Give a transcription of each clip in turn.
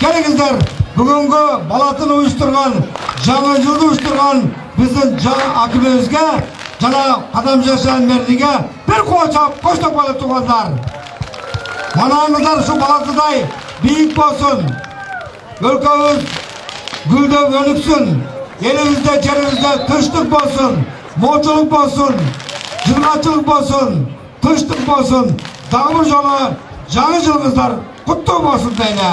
Келіңіздер, бүгінгі балатын ұйыстырған, жаңа жылды ұйыстырған біздің әкімімізге, жана Қадамжан Мердиге бір қоштап қойды туғандар. Манаңыздар шу балатыдай бейік болсын, өлкөбүз гүлдөп өнүксүн, елімізде, жерімізде тыныштық болсын, молчылық болсын, жылғачылық болсын, тыныштық болсын, дағы бір жолы жаңа жылыңыздар құтты болсын дейіне.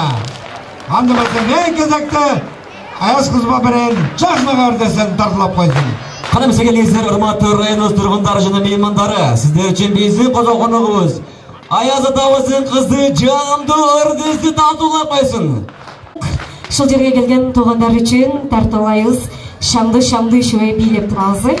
Андымыздың ең кезекті Аяз қызыма берейін, жақыныға өрдесен тартылап қойсын. Қанымсы келгенсіздер, ұрматты районымыз тұрғындары және меймандары, сіздер үшін біздің қоза қонағымыз Аяз атамыздың қызы жанды өрдесті тартылап қойсын. Шыл жерге келген туғандар үшін тартылайыз, шамды шөй билеп тұралызы.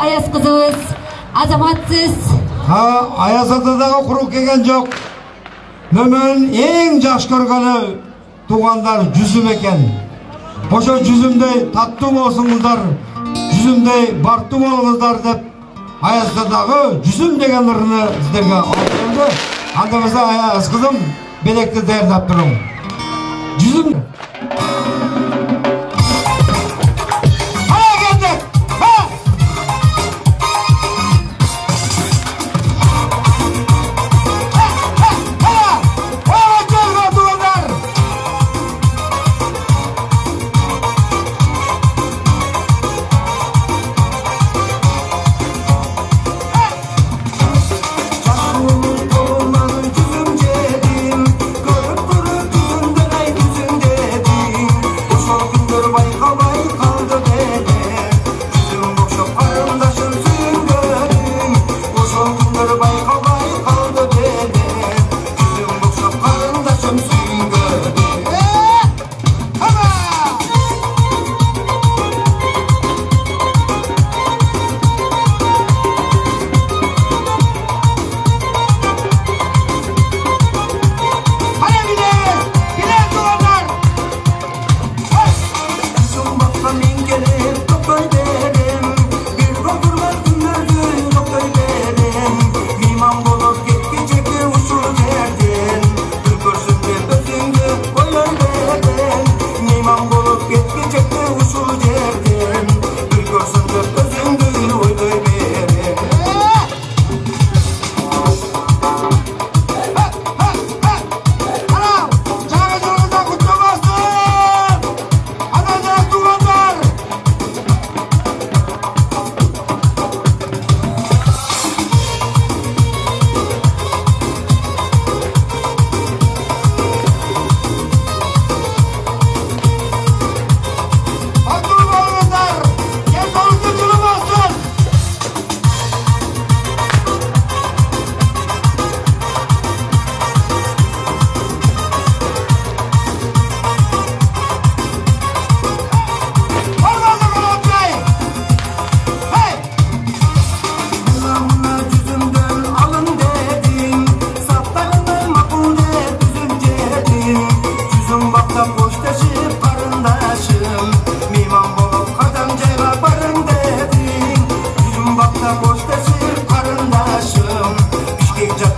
Аяз қызыбыз, азаматсыз. Аяз атадағы құру келген жоқ. Мөмін ең жақсы көргені туғандар жүзім екен. Ошо жүзімдей татты болсыңыздар, жүзімдей бартты болыңыздар деп Аяз атадағы жүзім деген ырыны сіздерге алып келді. Андымызда Аяз қызым белекті дайындап тұрың. Жүзім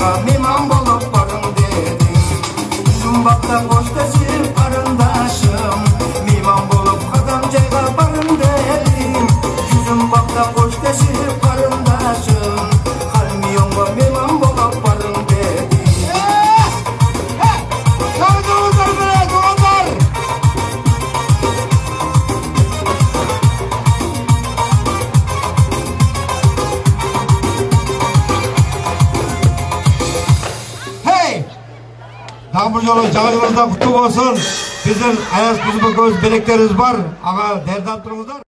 ага мейман болуп барың дедиң. Жүзүм бакта кошташып карындашым, мейман болуп кадам жайга барың дедиң. Жүзүм бакта кошташып карындашым, кармионго мейман болуп барың дедиң. Чардыңыздар менен туугандар. Дагы бир жолу жагыңызда куттуу болсун. Биздин аяз кызмыкыбыз белектерибиз бар. Ага даярданып туруңуздар.